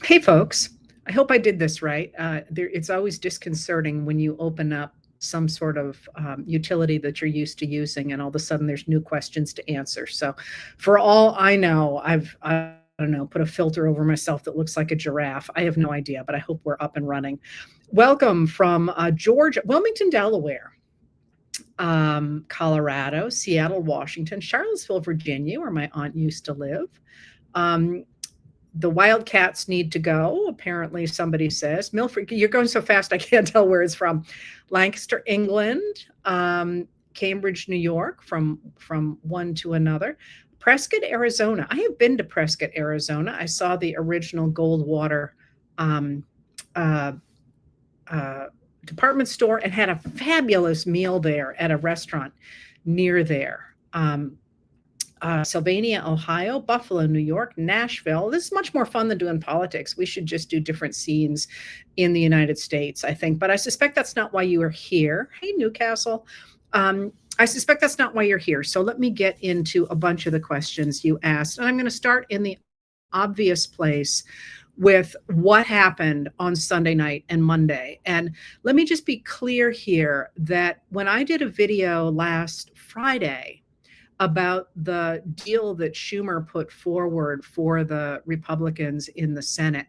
Hey, folks. I hope I did this right. It's always disconcerting when you open up some sort of utility that you're used to using, and all of a sudden there's new questions to answer. So, for all I know, I don't know, put a filter over myself that looks like a giraffe. I have no idea, but I hope we're up and running. Welcome from Georgia, Wilmington, Delaware, Colorado, Seattle, Washington, Charlottesville, Virginia, where my aunt used to live. Um, the Wildcats need to go, apparently somebody says. Milford, you're going so fast I can't tell where it's from. Lancaster, England, Cambridge, New York, from one to another. Prescott, Arizona. I have been to Prescott, Arizona. I saw the original Goldwater um, uh, department store and had a fabulous meal there at a restaurant near there. Sylvania, Ohio, Buffalo, New York, Nashville. This is much more fun than doing politics. We should just do different scenes in the United States, I think. But I suspect that's not why you are here. Hey, Newcastle. I suspect that's not why you're here. So let me get into a bunch of the questions you asked. And I'm going to start in the obvious place with what happened on Sunday night and Monday. And let me just be clear here that when I did a video last Friday about the deal that Schumer put forward for the Republicans in the Senate,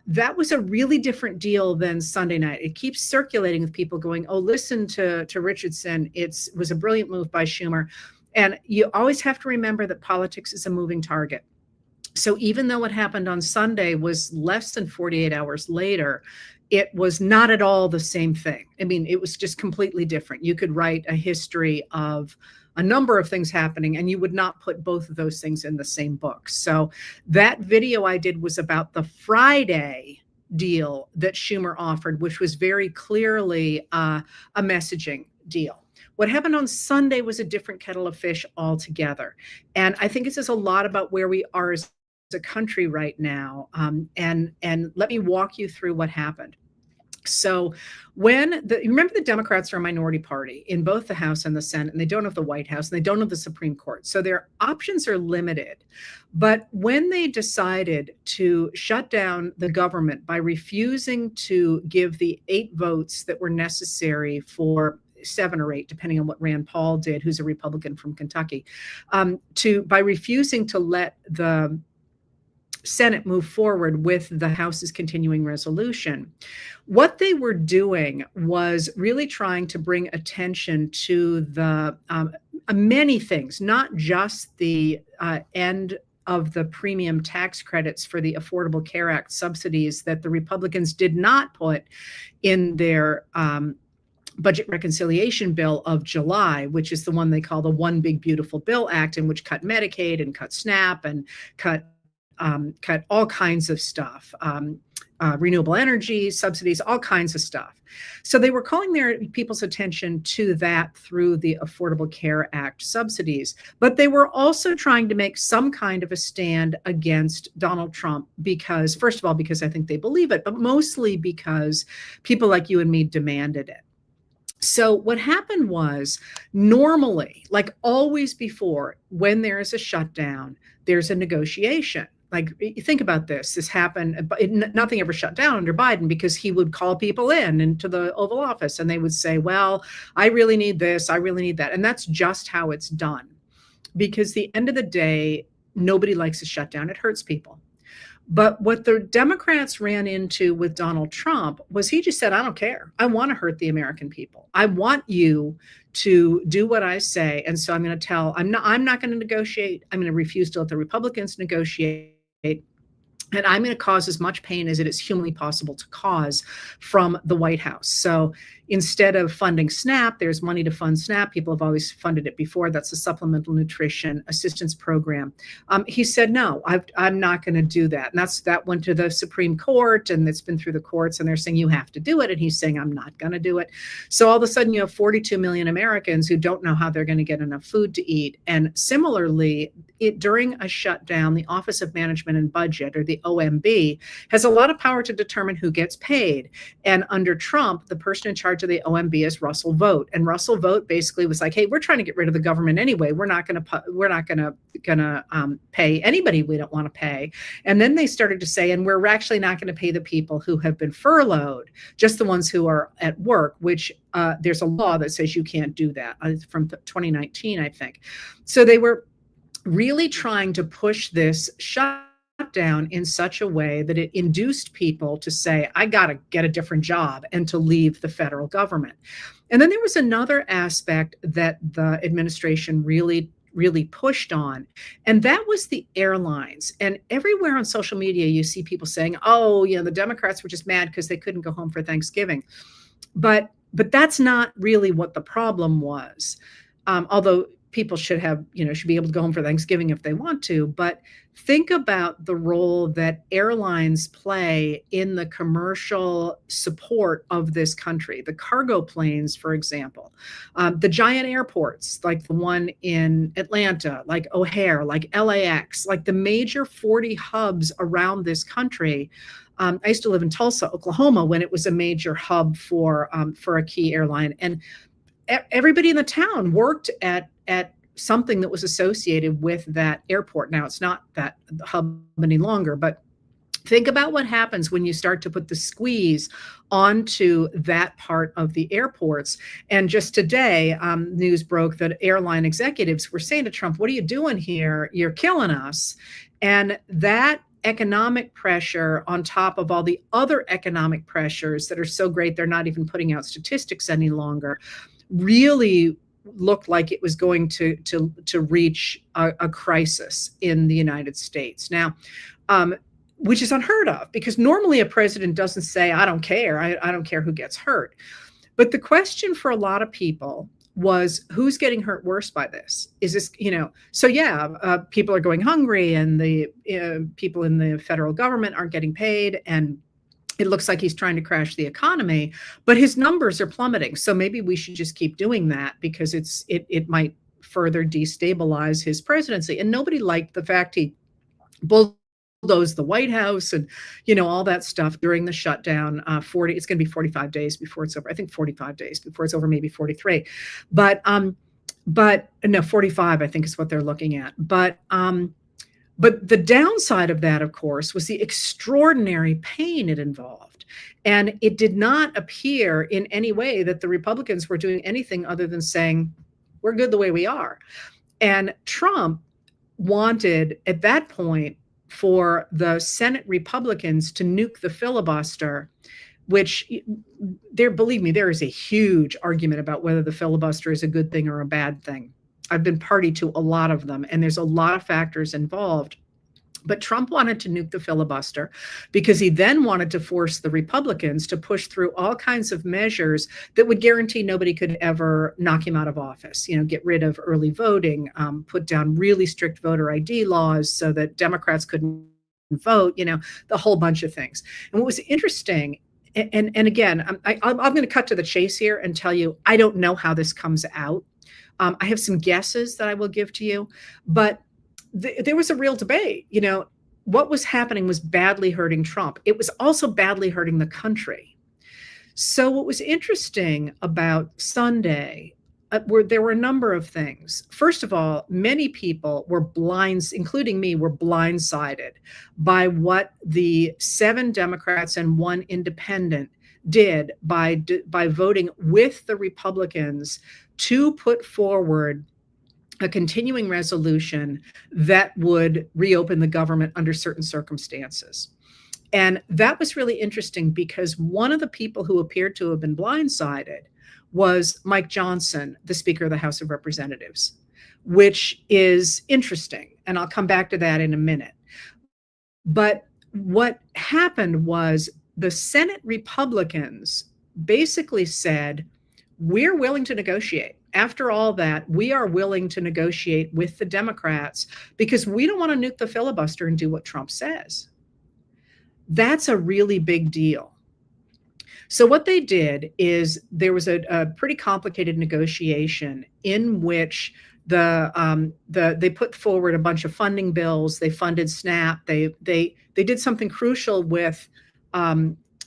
that was a really different deal than Sunday night. It keeps circulating with people going, oh, listen to Richardson. It was a brilliant move by Schumer. And you always have to remember that politics is a moving target. So even though what happened on Sunday was less than 48 hours later, it was not at all the same thing. I mean, it was just completely different. You could write a history of a number of things happening, and you would not put both of those things in the same book. So that video I did was about the Friday deal that Schumer offered, which was very clearly a messaging deal. What happened on Sunday was a different kettle of fish altogether. And I think it says a lot about where we are as a country right now. And let me walk you through what happened. So remember the Democrats are a minority party in both the House and the Senate, and they don't have the White House, and they don't have the Supreme Court. So their options are limited. But when they decided to shut down the government by refusing to give the 8 votes that were necessary for 7 or 8, depending on what Rand Paul did, who's a Republican from Kentucky, by refusing to let the Senate move forward with the House's continuing resolution, what they were doing was really trying to bring attention to the many things, not just the end of the premium tax credits for the Affordable Care Act subsidies that the Republicans did not put in their budget reconciliation bill of July, which is the one they call the One Big Beautiful Bill Act, and which cut Medicaid and cut SNAP and cut all kinds of stuff, renewable energy subsidies, all kinds of stuff. So they were calling their people's attention to that through the Affordable Care Act subsidies. But they were also trying to make some kind of a stand against Donald Trump because, first of all, because I think they believe it, but mostly because people like you and me demanded it. So what happened was, normally, like always before, when there is a shutdown, there's a negotiation. Like, you think about this. This happened, but nothing ever shut down under Biden because he would call people in into the Oval Office and they would say, well, I really need this, I really need that. And that's just how it's done. Because the end of the day, nobody likes a shutdown. It hurts people. But what the Democrats ran into with Donald Trump was he just said, I don't care. I want to hurt the American people. I want you to do what I say. And so I'm going to I'm not going to negotiate. I'm going to refuse to let the Republicans negotiate. And I'm going to cause as much pain as it is humanly possible to cause from the White House. So instead of funding SNAP, there's money to fund SNAP. People have always funded it before. That's the Supplemental Nutrition Assistance Program. He said, no, I'm not going to do that. And that went to the Supreme Court, and it's been through the courts, and they're saying you have to do it. And he's saying, I'm not going to do it. So all of a sudden, you have 42 million Americans who don't know how they're going to get enough food to eat. And similarly, during a shutdown, the Office of Management and Budget, or the the OMB, has a lot of power to determine who gets paid. And under Trump, the person in charge of the OMB is Russell Vought. And Russell Vought basically was like, hey, we're trying to get rid of the government anyway. We're not going to pay anybody we don't want to pay. And then they started to say, and we're actually not going to pay the people who have been furloughed, just the ones who are at work, which there's a law that says you can't do that from 2019, I think. So they were really trying to push this shutdown in such a way that it induced people to say, I got to get a different job and to leave the federal government. And then there was another aspect that the administration really pushed on, and that was the airlines. And everywhere on social media, you see people saying, oh, the Democrats were just mad because they couldn't go home for Thanksgiving. But that's not really what the problem was. Although people should be able to go home for Thanksgiving if they want to. But think about the role that airlines play in the commercial support of this country. The cargo planes, for example, the giant airports like the one in Atlanta, like O'Hare, like LAX, like the major 40 hubs around this country. I used to live in Tulsa, Oklahoma, when it was a major hub for a key airline. And everybody in the town worked at something that was associated with that airport. Now, it's not that hub any longer, but think about what happens when you start to put the squeeze onto that part of the airports. And just today, news broke that airline executives were saying to Trump, what are you doing here? You're killing us. And that economic pressure on top of all the other economic pressures that are so great they're not even putting out statistics any longer really looked like it was going to reach a crisis in the United States. Now, which is unheard of, because normally a president doesn't say, I don't care. I don't care who gets hurt. But the question for a lot of people was, who's getting hurt worse by this? Is this, people are going hungry, and the people in the federal government aren't getting paid, and it looks like he's trying to crash the economy, but his numbers are plummeting. So maybe we should just keep doing that, because it might further destabilize his presidency. And nobody liked the fact he bulldozed the White House and, all that stuff during the shutdown. It's going to be 45 days before it's over. I think 45 days before it's over, maybe 43. But no, 45, I think is what they're looking at. But the downside of that, of course, was the extraordinary pain it involved. And it did not appear in any way that the Republicans were doing anything other than saying, we're good the way we are. And Trump wanted, at that point, for the Senate Republicans to nuke the filibuster, which believe me, there is a huge argument about whether the filibuster is a good thing or a bad thing. I've been party to a lot of them, and there's a lot of factors involved. But Trump wanted to nuke the filibuster because he then wanted to force the Republicans to push through all kinds of measures that would guarantee nobody could ever knock him out of office. Get rid of early voting, put down really strict voter ID laws so that Democrats couldn't vote, the whole bunch of things. And what was interesting, and again, I'm going to cut to the chase here and tell you, I don't know how this comes out. I have some guesses that I will give to you, but there was a real debate. What was happening was badly hurting Trump. It was also badly hurting the country. So what was interesting about Sunday, there were a number of things. First of all, many people were including me, were blindsided by what the 7 Democrats and 1 independent did by voting with the Republicans to put forward a continuing resolution that would reopen the government under certain circumstances. And that was really interesting, because one of the people who appeared to have been blindsided was Mike Johnson, the Speaker of the House of Representatives, which is interesting. And I'll come back to that in a minute. But what happened was the Senate Republicans basically said, we're willing to negotiate. After all that, we are willing to negotiate with the Democrats because we don't want to nuke the filibuster and do what Trump says. That's a really big deal. So what they did is there was a pretty complicated negotiation in which they put forward a bunch of funding bills. They funded SNAP. They did something crucial with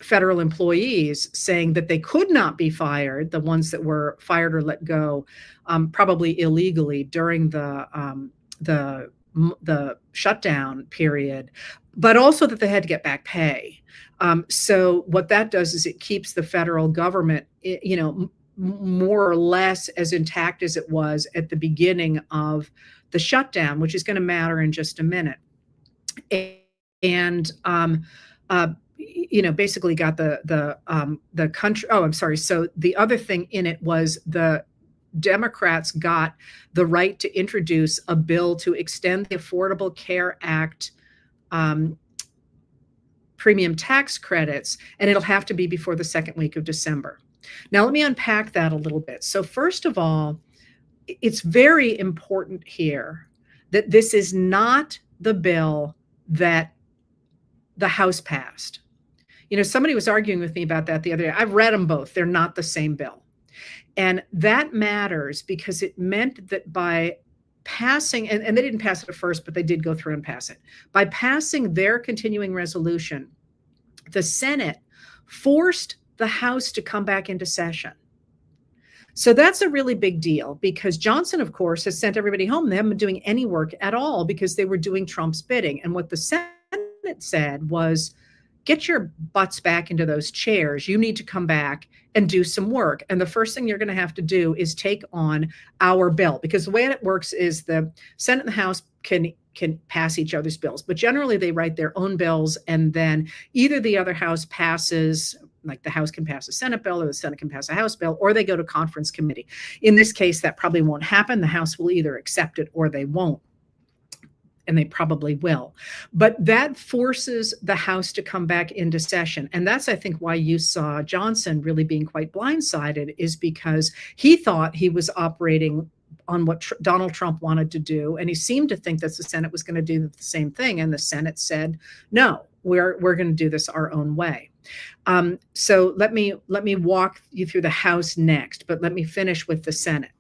federal employees, saying that they could not be fired, the ones that were fired or let go, probably illegally during the shutdown period, but also that they had to get back pay. So what that does is it keeps the federal government, more or less as intact as it was at the beginning of the shutdown, which is going to matter in just a minute. And basically got the country. Oh, I'm sorry. So the other thing in it was the Democrats got the right to introduce a bill to extend the Affordable Care Act premium tax credits, and it'll have to be before the second week of December. Now, let me unpack that a little bit. So first of all, it's very important here that this is not the bill that the House passed. Somebody was arguing with me about that the other day. I've read them both. They're not the same bill. And that matters because it meant that by passing, and they didn't pass it at first, but they did go through and pass it. By passing their continuing resolution, the Senate forced the House to come back into session. So that's a really big deal because Johnson, of course, has sent everybody home. They haven't been doing any work at all because they were doing Trump's bidding. And what the Senate said was, get your butts back into those chairs. You need to come back and do some work. And the first thing you're going to have to do is take on our bill, because the way it works is the Senate and the House can pass each other's bills, but generally they write their own bills, and then either the other house passes, like the House can pass a Senate bill or the Senate can pass a House bill, or they go to conference committee. In this case, that probably won't happen. The House will either accept it or they won't. And they probably will. But that forces the House to come back into session. And that's, I think, why you saw Johnson really being quite blindsided, is because he thought he was operating on what Donald Trump wanted to do. And he seemed to think that the Senate was going to do the same thing. And the Senate said, no, we're going to do this our own way. So let me walk you through the House next, but let me finish with the Senate.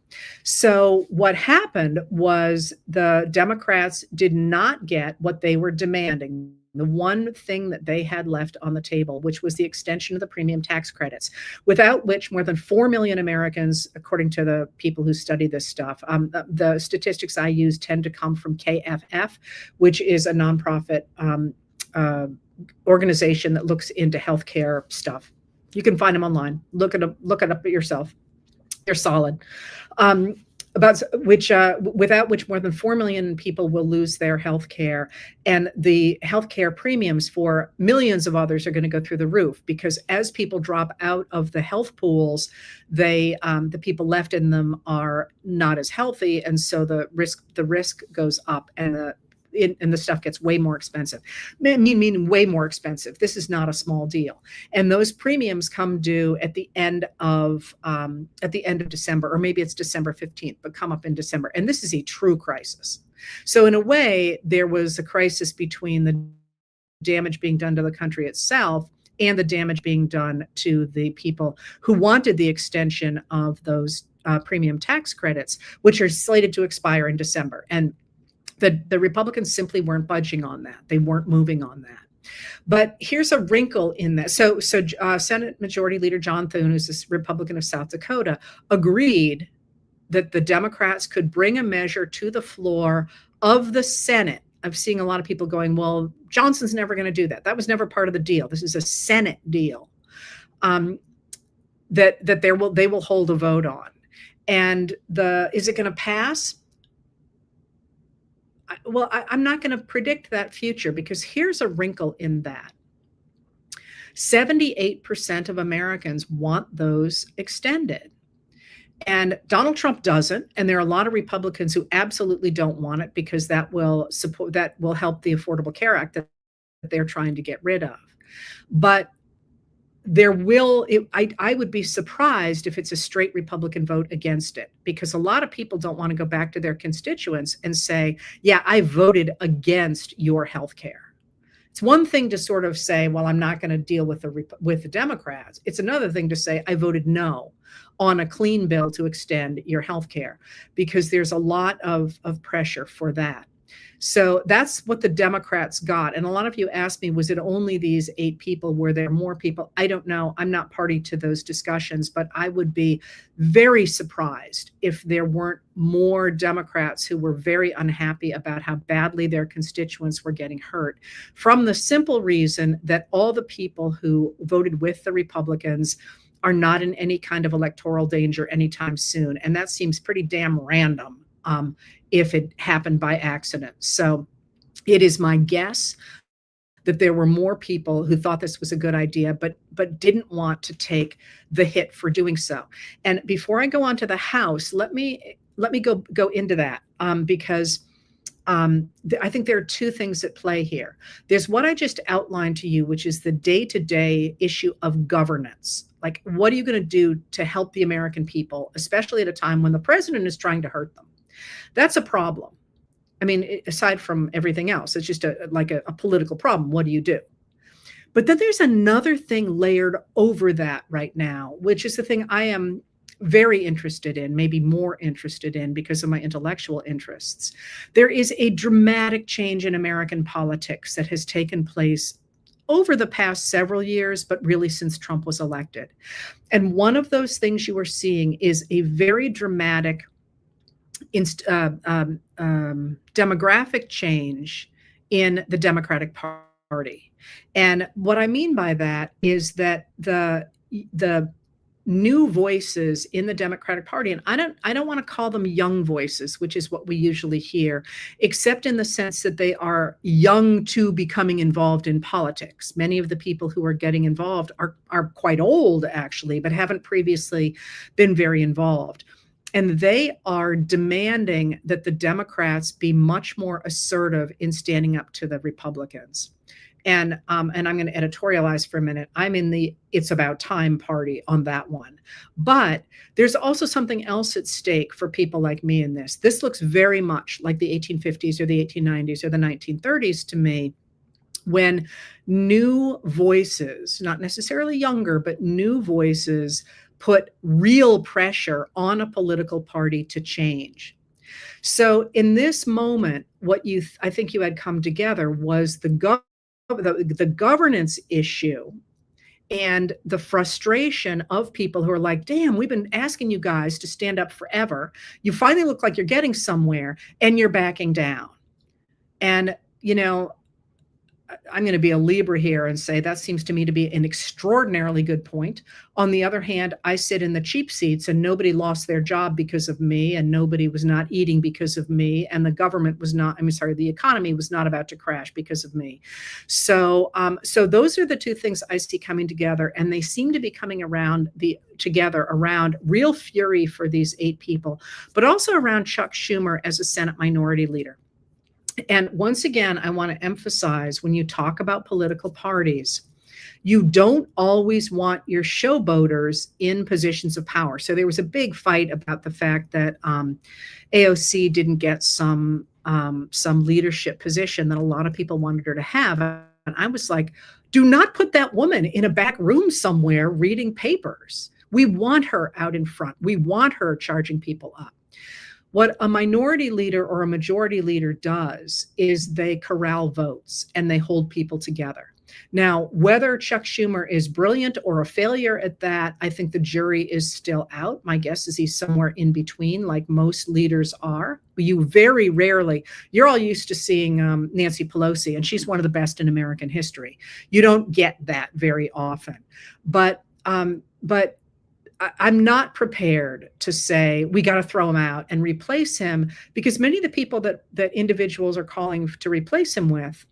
So what happened was the Democrats did not get what they were demanding, the one thing that they had left on the table, which was the extension of the premium tax credits, without which more than 4 million Americans, according to the people who study this stuff, the statistics I use tend to come from KFF, which is a nonprofit organization that looks into healthcare stuff. You can find them online. Look it up yourself. They're solid. Without which more than 4 million people will lose their health care, and the health care premiums for millions of others are going to go through the roof, because as people drop out of the health pools, the people left in them are not as healthy, and so the risk goes up, and the stuff gets way more expensive. Meaning way more expensive. This is not a small deal. And those premiums come due at the end of December, or maybe it's December 15th, but come up in December. And this is a true crisis. So in a way, there was a crisis between the damage being done to the country itself and the damage being done to the people who wanted the extension of those premium tax credits, which are slated to expire in December. And the Republicans simply weren't budging on that. They weren't moving on that. But here's a wrinkle in that. So Senate Majority Leader John Thune, who's a Republican of South Dakota, agreed that the Democrats could bring a measure to the floor of the Senate. I'm seeing a lot of people going, well, Johnson's never going to do that. That was never part of the deal. This is a Senate deal that they will hold a vote on. And is it going to pass? Well, I'm not going to predict that future, because here's a wrinkle in that. 78% of Americans want those extended. And Donald Trump doesn't. And there are a lot of Republicans who absolutely don't want it, because that will help the Affordable Care Act that they're trying to get rid of. But I would be surprised if it's a straight Republican vote against it, because a lot of people don't want to go back to their constituents and say, yeah, I voted against your health care. It's one thing to sort of say, well, I'm not going to deal with the Democrats. It's another thing to say, I voted no on a clean bill to extend your health care, because there's a lot of pressure for that. So that's what the Democrats got. And a lot of you asked me, was it only these 8 people? Were there more people? I don't know. I'm not party to those discussions, but I would be very surprised if there weren't more Democrats who were very unhappy about how badly their constituents were getting hurt, from the simple reason that all the people who voted with the Republicans are not in any kind of electoral danger anytime soon. And that seems pretty damn random. If it happened by accident. So it is my guess that there were more people who thought this was a good idea, but didn't want to take the hit for doing so. And before I go on to the House, let me go into that, because I think there are 2 things at play here. There's what I just outlined to you, which is the day-to-day issue of governance. Like, what are you going to do to help the American people, especially at a time when the president is trying to hurt them? That's a problem. I mean, aside from everything else, it's just like a political problem. What do you do? But then there's another thing layered over that right now, which is the thing I am very interested in, maybe more interested in because of my intellectual interests. There is a dramatic change in American politics that has taken place over the past several years, but really since Trump was elected. And one of those things you are seeing is a very dramatic demographic change in the Democratic Party. And what I mean by that is that the new voices in the Democratic Party, and I don't want to call them young voices, which is what we usually hear, except in the sense that they are young to becoming involved in politics. Many of the people who are getting involved are quite old, actually, but haven't previously been very involved. And they are demanding that the Democrats be much more assertive in standing up to the Republicans. And I'm going to editorialize for a minute. I'm in the It's About Time party on that one. But there's also something else at stake for people like me in this. This looks very much like the 1850s or the 1890s or the 1930s to me, when new voices, not necessarily younger, but new voices, put real pressure on a political party to change. So in this moment, what I think you had come together was the governance issue and the frustration of people who are like, damn, we've been asking you guys to stand up forever. You finally look like you're getting somewhere and you're backing down. And, you know, I'm going to be a Libra here and say that seems to me to be an extraordinarily good point. On the other hand, I sit in the cheap seats and nobody lost their job because of me, and nobody was not eating because of me, and the government was not, the economy was not about to crash because of me. So those are the 2 things I see coming together, and they seem to be coming together around real fury for these 8 people, but also around Chuck Schumer as a Senate Minority Leader. And once again, I want to emphasize, when you talk about political parties, you don't always want your showboaters in positions of power. So there was a big fight about the fact that AOC didn't get some leadership position that a lot of people wanted her to have. And I was like, do not put that woman in a back room somewhere reading papers. We want her out in front. We want her charging people up. What a minority leader or a majority leader does is they corral votes and they hold people together. Now, whether Chuck Schumer is brilliant or a failure at that, I think the jury is still out. My guess is he's somewhere in between, like most leaders are. You very rarely, you're all used to seeing Nancy Pelosi, and she's one of the best in American history. You don't get that very often. But I'm not prepared to say we got to throw him out and replace him, because many of the people that individuals are calling to replace him with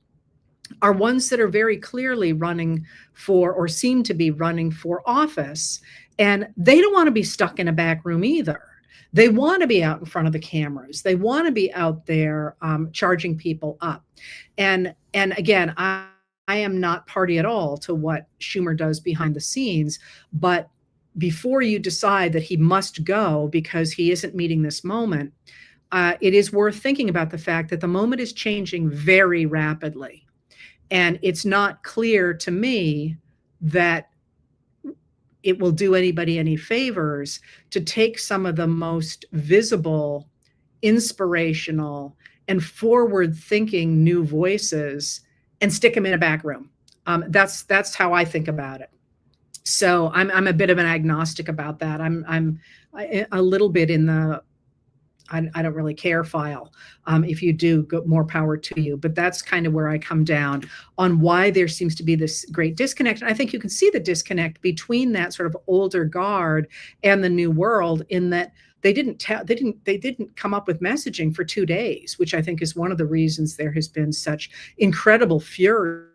are ones that are very clearly running for, or seem to be running for, office. And they don't want to be stuck in a back room either. They want to be out in front of the cameras. They want to be out there charging people up. And again, I am not party at all to what Schumer does behind the scenes, but before you decide that he must go because he isn't meeting this moment, it is worth thinking about the fact that the moment is changing very rapidly. And it's not clear to me that it will do anybody any favors to take some of the most visible, inspirational, and forward-thinking new voices and stick them in a back room. That's how I think about it. So I'm a bit of an agnostic about that. I'm a little bit in the I don't really care file. If you do, more power to you. But that's kind of where I come down on why there seems to be this great disconnect. And I think you can see the disconnect between that sort of older guard and the new world, in that they didn't come up with messaging for 2 days, which I think is one of the reasons there has been such incredible fury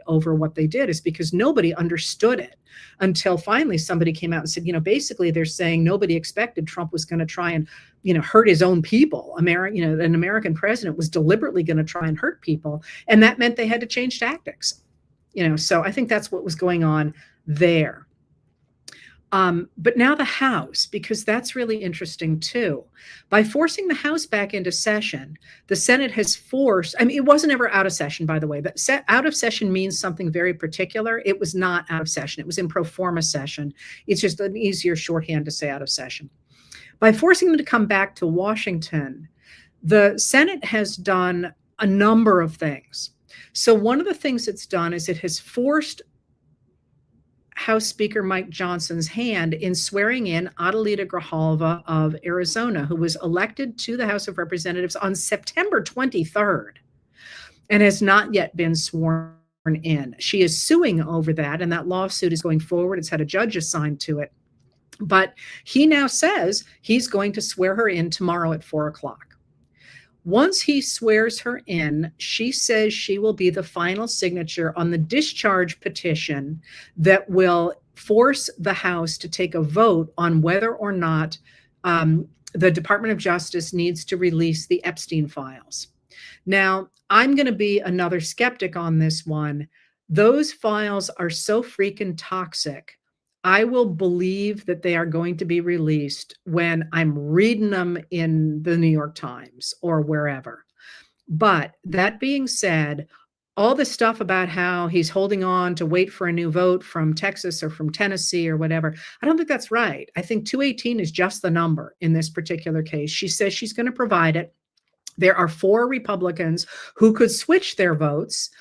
over what they did, is because nobody understood it until finally somebody came out and said, basically they're saying nobody expected Trump was going to try and, hurt his own people. An American president was deliberately going to try and hurt people. And that meant they had to change tactics, so I think that's what was going on there. But now the House, because that's really interesting too. By forcing the House back into session, the Senate has forced, it wasn't ever out of session, by the way, but out of session means something very particular. It was not out of session. It was in pro forma session. It's just an easier shorthand to say out of session. By forcing them to come back to Washington, the Senate has done a number of things. So one of the things it's done is it has forced House Speaker Mike Johnson's hand in swearing in Adelita Grijalva of Arizona, who was elected to the House of Representatives on September 23rd and has not yet been sworn in. She is suing over that, and that lawsuit is going forward. It's had a judge assigned to it. But he now says he's going to swear her in tomorrow at 4:00. Once he swears her in, she says she will be the final signature on the discharge petition that will force the House to take a vote on whether or not the Department of Justice needs to release the Epstein files. Now, I'm going to be another skeptic on this one. Those files are so freaking toxic. I will believe that they are going to be released when I'm reading them in the New York Times or wherever. But that being said, all the stuff about how he's holding on to wait for a new vote from Texas or from Tennessee or whatever, I don't think that's right. I think 218 is just the number in this particular case. She says she's going to provide it. There are 4 Republicans who could switch their votes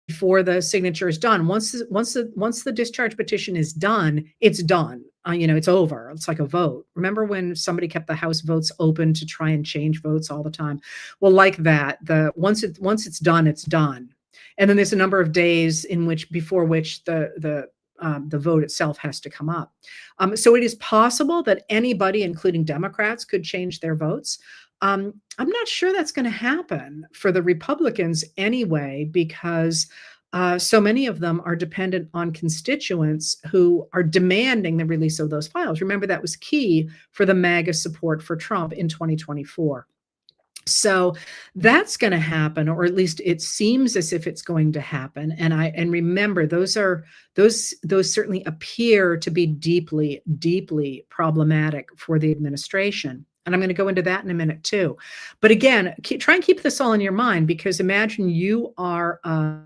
before the signature is done. Once the discharge petition is done, it's done. It's over. It's like a vote. Remember when somebody kept the House votes open to try and change votes all the time? Well, like that, once it's done, it's done. And then there's a number of days before which the vote itself has to come up. So it is possible that anybody, including Democrats, could change their votes. I'm not sure that's going to happen for the Republicans anyway, because so many of them are dependent on constituents who are demanding the release of those files. Remember, that was key for the MAGA support for Trump in 2024. So that's going to happen, or at least it seems as if it's going to happen. And remember, those certainly appear to be deeply, deeply problematic for the administration. And I'm going to go into that in a minute too. But again, try and keep this all in your mind, because imagine you are a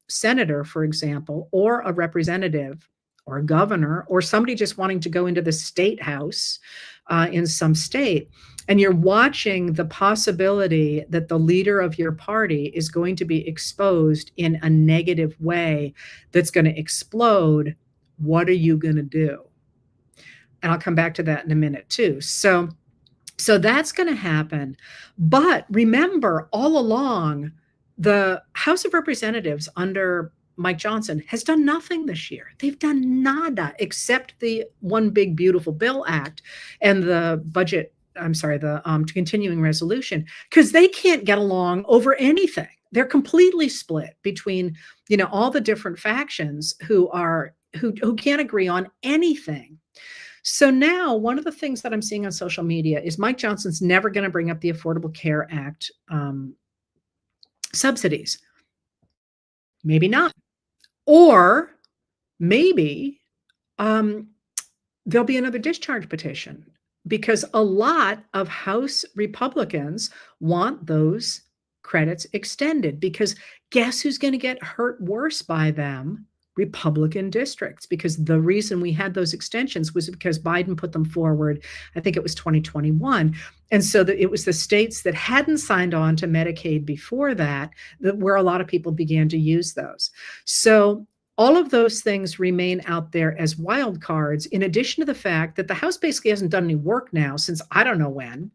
senator, for example, or a representative or a governor, or somebody just wanting to go into the state house in some state. And you're watching the possibility that the leader of your party is going to be exposed in a negative way that's going to explode. What are you going to do? And I'll come back to that in a minute too. So that's going to happen. But remember, all along, the House of Representatives under Mike Johnson has done nothing this year. They've done nada except the One Big Beautiful Bill Act and the continuing resolution, because they can't get along over anything. They're completely split between, all the different factions who can't agree on anything. So now one of the things that I'm seeing on social media is Mike Johnson's never going to bring up the Affordable Care Act subsidies. Maybe not. Or maybe there'll be another discharge petition, because a lot of House Republicans want those credits extended, because guess who's going to get hurt worse by them? Republican districts, because the reason we had those extensions was because Biden put them forward. I think it was 2021. And so it was the states that hadn't signed on to Medicaid before that where a lot of people began to use those. So all of those things remain out there as wild cards, in addition to the fact that the House basically hasn't done any work now since I don't know when.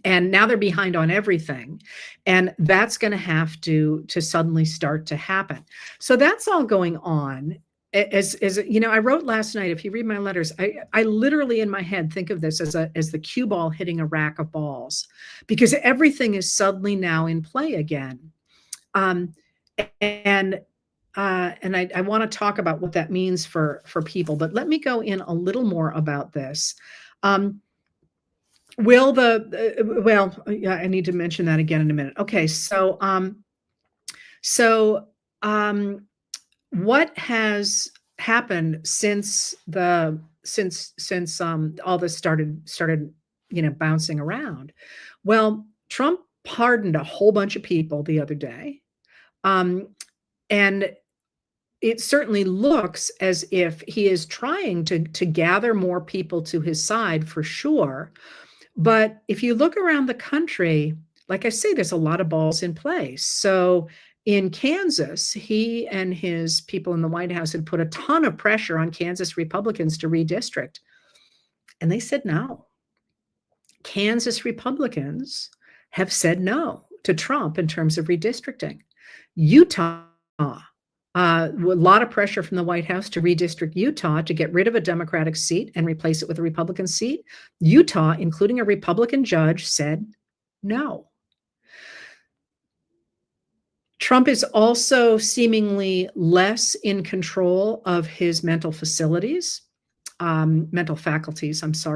And now they're behind on everything. And that's going to have to suddenly start to happen. So that's all going on. As you know, I wrote last night, if you read my letters, I literally in my head think of this as the cue ball hitting a rack of balls, because everything is suddenly now in play again. And I want to talk about what that means for people, but let me go in a little more about this. Well, yeah, I need to mention that again in a minute. Okay, so what has happened since all this started, bouncing around? Well, Trump pardoned a whole bunch of people the other day, and it certainly looks as if he is trying to gather more people to his side, for sure. But if you look around the country, like I say, there's a lot of balls in play. So in Kansas, he and his people in the White House had put a ton of pressure on Kansas Republicans to redistrict, and they said no. Kansas Republicans have said no to Trump in terms of redistricting. Utah, a lot of pressure from the White House to redistrict Utah to get rid of a Democratic seat and replace it with a Republican seat. Utah, including a Republican judge, said no. Trump is also seemingly less in control of his mental faculties,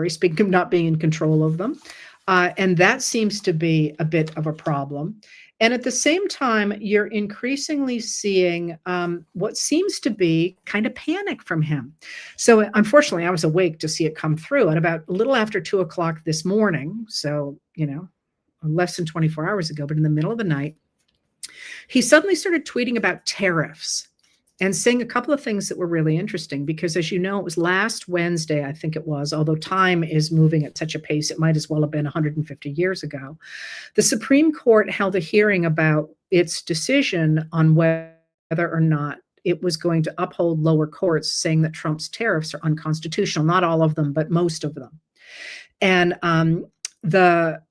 speaking of not being in control of them. And that seems to be a bit of a problem. And at the same time, you're increasingly seeing what seems to be kind of panic from him. So unfortunately, I was awake to see it come through at about a little after 2 o'clock this morning. So, less than 24 hours ago, but in the middle of the night, he suddenly started tweeting about tariffs and saying a couple of things that were really interesting, because as you know, it was last Wednesday, I think it was, although time is moving at such a pace, it might as well have been 150 years ago. The Supreme Court held a hearing about its decision on whether or not it was going to uphold lower courts saying that Trump's tariffs are unconstitutional, not all of them, but most of them. And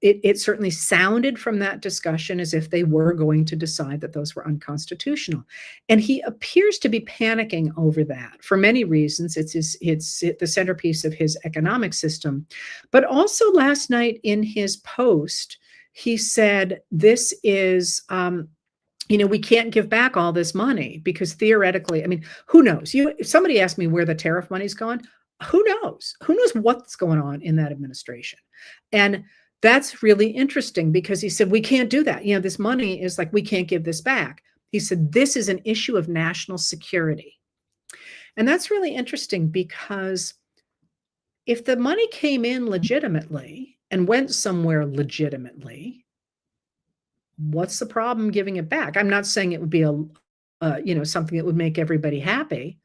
it certainly sounded from that discussion as if they were going to decide that those were unconstitutional. And he appears to be panicking over that for many reasons. It's the centerpiece of his economic system. But also last night in his post, he said, this is, we can't give back all this money because theoretically, who knows? If somebody asked me where the tariff money's gone, who knows? Who knows what's going on in that administration? And that's really interesting, because he said, we can't do that. This money is like, we can't give this back. He said, this is an issue of national security. And that's really interesting, because if the money came in legitimately and went somewhere legitimately, what's the problem giving it back? I'm not saying it would be something that would make everybody happy.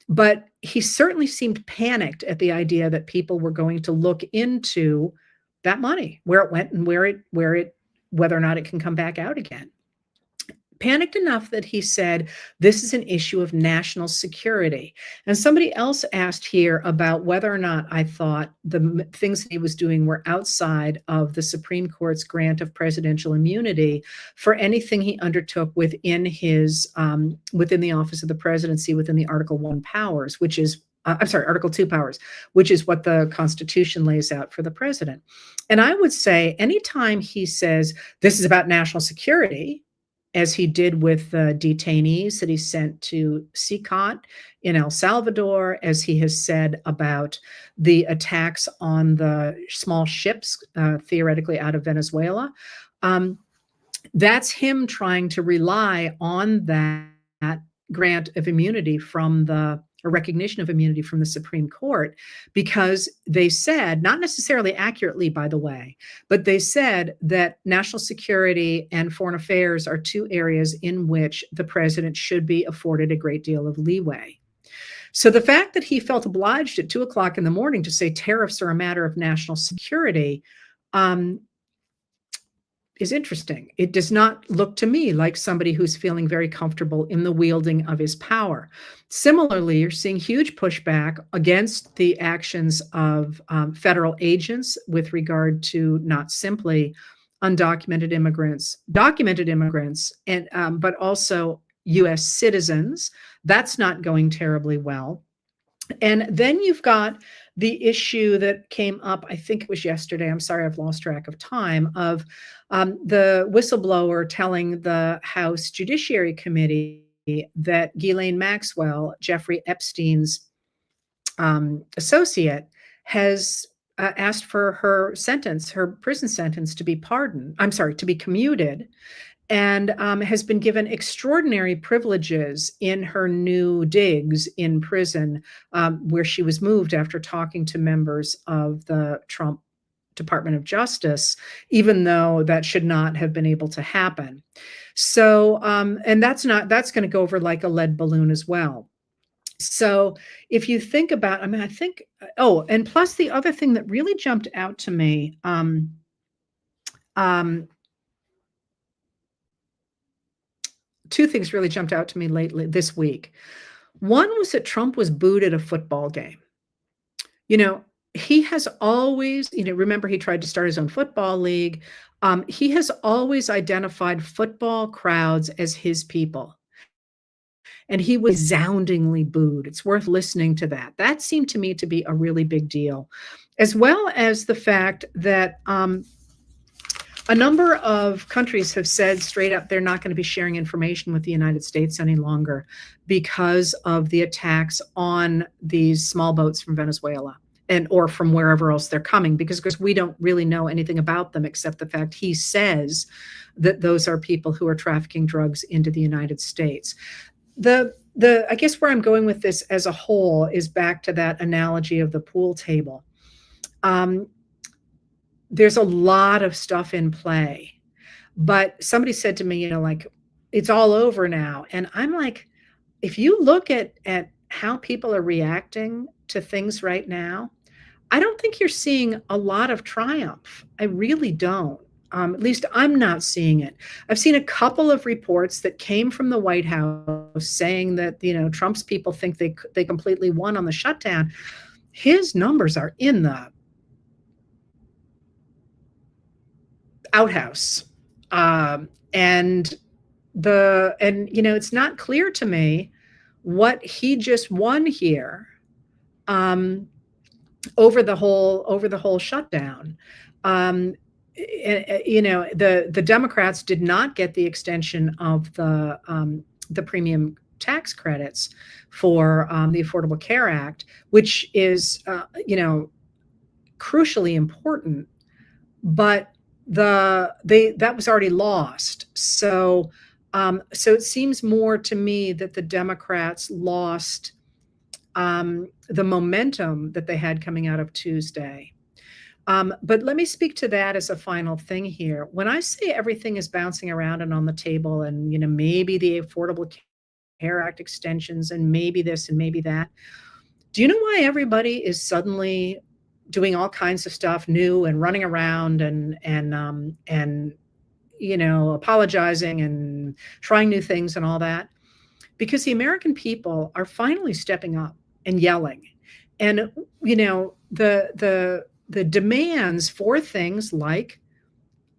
But he certainly seemed panicked at the idea that people were going to look into that money, where it went and whether or not it can come back out again. Panicked enough that he said, this is an issue of national security. And somebody else asked here about whether or not I thought the things that he was doing were outside of the Supreme Court's grant of presidential immunity for anything he undertook within within the office of the presidency, within the Article 1 powers, which is Article 2 powers, which is what the Constitution lays out for the president. And I would say anytime he says this is about national security, as he did with the detainees that he sent to CICOT in El Salvador, as he has said about the attacks on the small ships, theoretically out of Venezuela, that's him trying to rely on that grant of immunity from the or recognition of immunity from the Supreme Court, because they said, not necessarily accurately, by the way, but they said that national security and foreign affairs are two areas in which the president should be afforded a great deal of leeway. So the fact that he felt obliged at 2 o'clock in the morning to say tariffs are a matter of national security is interesting. It does not look to me like somebody who's feeling very comfortable in the wielding of his power. Similarly, you're seeing huge pushback against the actions of federal agents with regard to not simply undocumented immigrants, documented immigrants, and but also U.S. citizens. That's not going terribly well. And then you've got the issue that came up, I think it was yesterday, I'm sorry, I've lost track of time, of the whistleblower telling the House Judiciary Committee that Ghislaine Maxwell, Jeffrey Epstein's associate, has asked for her sentence, her prison sentence, to be pardoned. I'm sorry, to be commuted, and has been given extraordinary privileges in her new digs in prison, where she was moved after talking to members of the Trump Department of Justice, even though that should not have been able to happen. So, and that's going to go over like a lead balloon as well. So if you think about, I mean, I think, oh, and plus the other thing that really jumped out to me, two things really jumped out to me lately this week. One was that Trump was booed at a football game. You know, he has always, remember he tried to start his own football league. He has always identified football crowds as his people. And he was resoundingly booed. It's worth listening to that. That seemed to me to be a really big deal, as well as the fact that a number of countries have said straight up they're not going to be sharing information with the United States any longer because of the attacks on these small boats from Venezuela or from wherever else they're coming, because we don't really know anything about them except the fact he says that those are people who are trafficking drugs into the United States. I guess where I'm going with this as a whole is back to that analogy of the pool table. There's a lot of stuff in play, but somebody said to me, like, it's all over now. And I'm like, if you look at how people are reacting to things right now, I don't think you're seeing a lot of triumph. I really don't. At least I'm not seeing it. I've seen a couple of reports that came from the White House saying that, Trump's people think they completely won on the shutdown. His numbers are in the outhouse. And it's not clear to me what he just won here over the whole shutdown. The Democrats did not get the extension of the premium tax credits for the Affordable Care Act, which is crucially important, but that was already lost. So it seems more to me that the Democrats lost the momentum that they had coming out of Tuesday. But let me speak to that as a final thing here. When I say everything is bouncing around and on the table, and maybe the Affordable Care Act extensions, and maybe this and maybe that, do you know why everybody is suddenly doing all kinds of stuff new and running around and apologizing and trying new things and all that? Because the American people are finally stepping up and yelling. And the demands for things like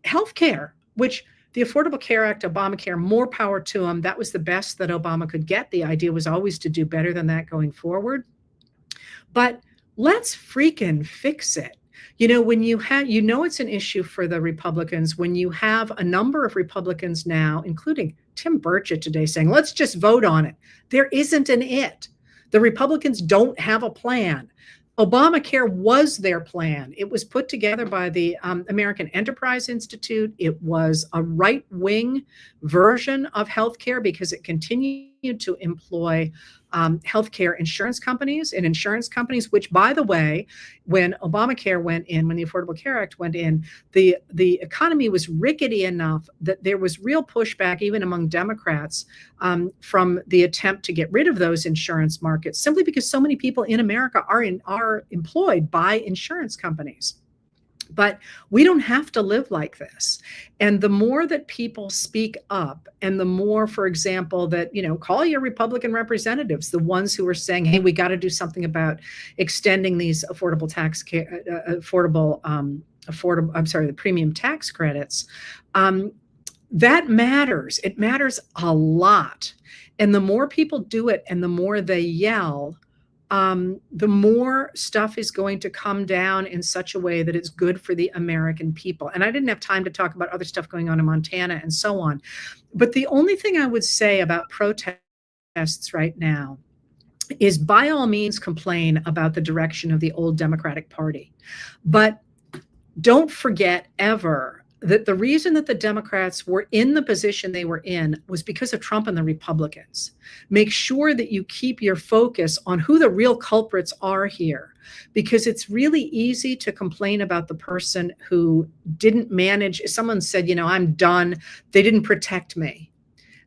healthcare, which the Affordable Care Act, Obamacare, more power to them. That was the best that Obama could get. The idea was always to do better than that going forward. But let's freaking fix it. When you have, it's an issue for the Republicans when you have a number of Republicans now, including Tim Burchett today, saying, let's just vote on it. There isn't an it. The Republicans don't have a plan. Obamacare was their plan. It was put together by the American Enterprise Institute. It was a right-wing version of healthcare because it continued to employ healthcare insurance companies and insurance companies, which, by the way, when Obamacare went in, when the Affordable Care Act went in, the economy was rickety enough that there was real pushback, even among Democrats, from the attempt to get rid of those insurance markets, simply because so many people in America are employed by insurance companies. But we don't have to live like this. And the more that people speak up, and the more, for example, that, call your Republican representatives, the ones who are saying, hey, we got to do something about extending these affordable the premium tax credits. That matters. It matters a lot. And the more people do it and the more they yell, the more stuff is going to come down in such a way that it's good for the American people. And I didn't have time to talk about other stuff going on in Montana and so on. But the only thing I would say about protests right now is, by all means, complain about the direction of the old Democratic Party. But don't forget ever that the reason that the Democrats were in the position they were in was because of Trump and the Republicans. Make sure that you keep your focus on who the real culprits are here, because it's really easy to complain about the person who didn't manage. Someone said, I'm done. They didn't protect me.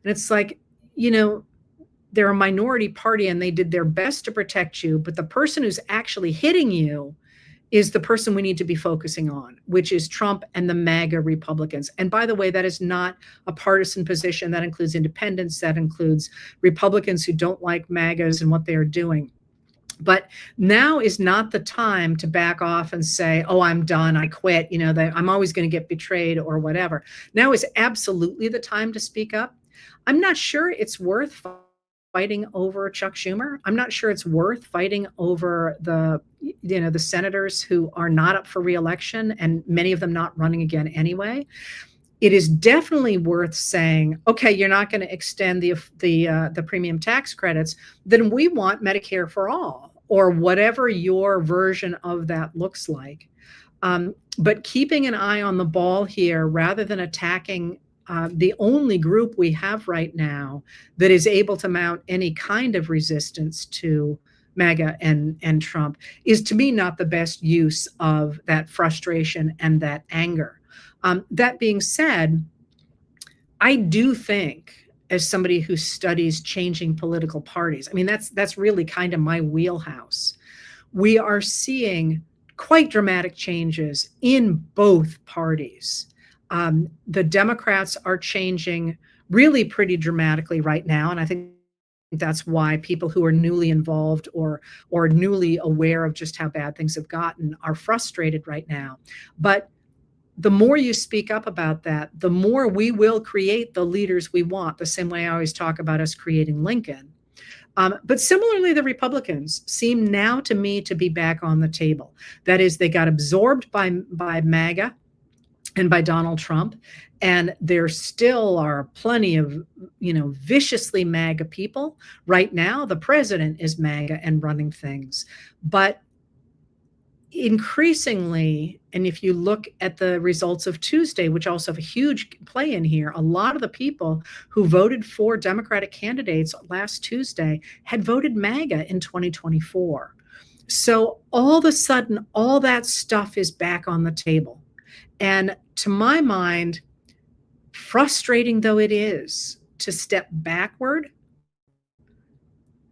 And it's like, they're a minority party and they did their best to protect you, but the person who's actually hitting you is the person we need to be focusing on, which is Trump and the MAGA Republicans. And by the way, that is not a partisan position. That includes independents, that includes Republicans who don't like MAGAs and what they are doing. But now is not the time to back off and say, oh, I'm done, I quit, I'm always going to get betrayed or whatever. Now is absolutely the time to speak up. I'm not sure it's worth fighting over Chuck Schumer. I'm not sure it's worth fighting over the senators who are not up for re-election, and many of them not running again anyway. It is definitely worth saying, okay, you're not going to extend the premium tax credits, then we want Medicare for all, or whatever your version of that looks like. But keeping an eye on the ball here, rather than attacking the only group we have right now that is able to mount any kind of resistance to MAGA and Trump, is, to me, not the best use of that frustration and that anger. That being said, I do think, as somebody who studies changing political parties, that's really kind of my wheelhouse. We are seeing quite dramatic changes in both parties. The Democrats are changing really pretty dramatically right now, and I think that's why people who are newly involved or newly aware of just how bad things have gotten are frustrated right now. But the more you speak up about that, the more we will create the leaders we want, the same way I always talk about us creating Lincoln. But similarly, the Republicans seem now to me to be back on the table. That is, they got absorbed by MAGA and by Donald Trump, and there still are plenty of, viciously MAGA people. Right now, the president is MAGA and running things. But increasingly, and if you look at the results of Tuesday, which also have a huge play in here, a lot of the people who voted for Democratic candidates last Tuesday had voted MAGA in 2024. So all of a sudden, all that stuff is back on the table. And to my mind, frustrating though it is to step backward,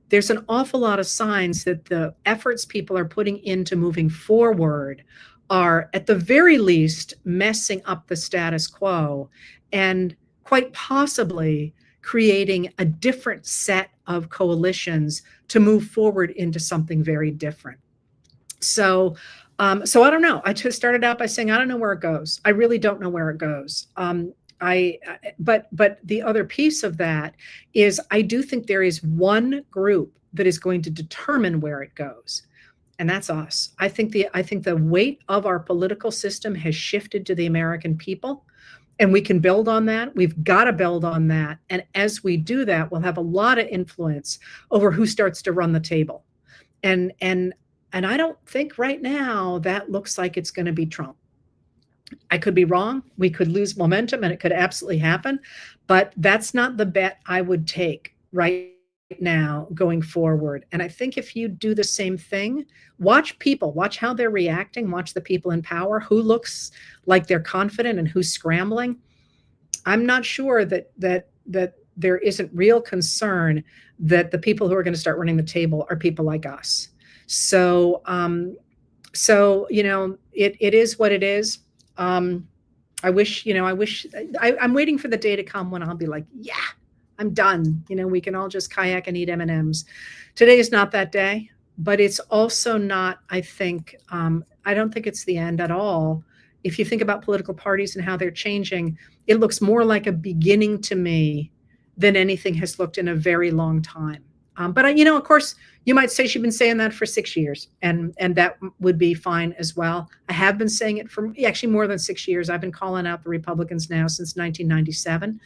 there's an awful lot of signs that the efforts people are putting into moving forward are, at the very least, messing up the status quo and quite possibly creating a different set of coalitions to move forward into something very different. So I don't know. I just started out by saying, I don't know where it goes. I really don't know where it goes. But the other piece of that is, I do think there is one group that is going to determine where it goes, and that's us. I think the weight of our political system has shifted to the American people, and we can build on that. We've got to build on that, and as we do that, we'll have a lot of influence over who starts to run the table. And I don't think right now that looks like it's going to be Trump. I could be wrong. We could lose momentum and it could absolutely happen, but that's not the bet I would take right now going forward. And I think if you do the same thing, watch people, watch how they're reacting, watch the people in power, who looks like they're confident and who's scrambling. I'm not sure that there isn't real concern that the people who are going to start running the table are people like us. So, it is what it is. I wish, I'm waiting for the day to come when I'll be like, yeah, I'm done. We can all just kayak and eat M&Ms. Today is not that day, but it's also not, I think, I don't think it's the end at all. If you think about political parties and how they're changing, it looks more like a beginning to me than anything has looked in a very long time. But of course, you might say she's been saying that for 6 years, and that would be fine as well. I have been saying it for actually more than 6 years. I've been calling out the Republicans now since 1997.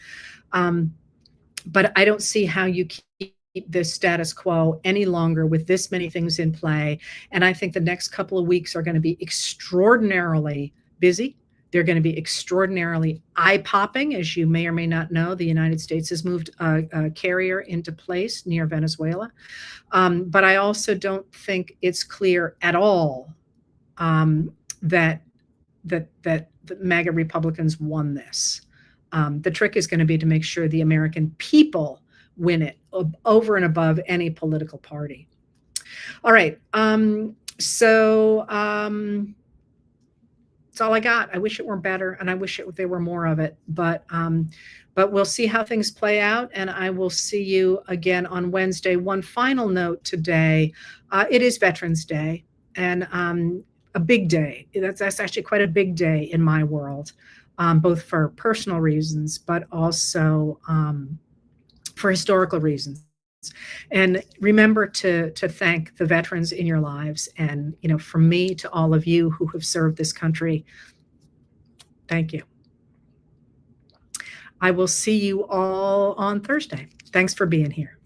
But I don't see how you keep this status quo any longer with this many things in play. And I think the next couple of weeks are going to be extraordinarily busy. They're going to be extraordinarily eye-popping. As you may or may not know, the United States has moved a carrier into place near Venezuela. But I also don't think it's clear at all that the MAGA Republicans won this. The trick is going to be to make sure the American people win it over and above any political party. All right. So that's all I got. I wish it were better, and I wish there were more of it. But we'll see how things play out, and I will see you again on Wednesday. One final note today: it is Veterans Day, and a big day. That's actually quite a big day in my world. Both for personal reasons, but also for historical reasons. And remember to thank the veterans in your lives. And, from me to all of you who have served this country, thank you. I will see you all on Thursday. Thanks for being here.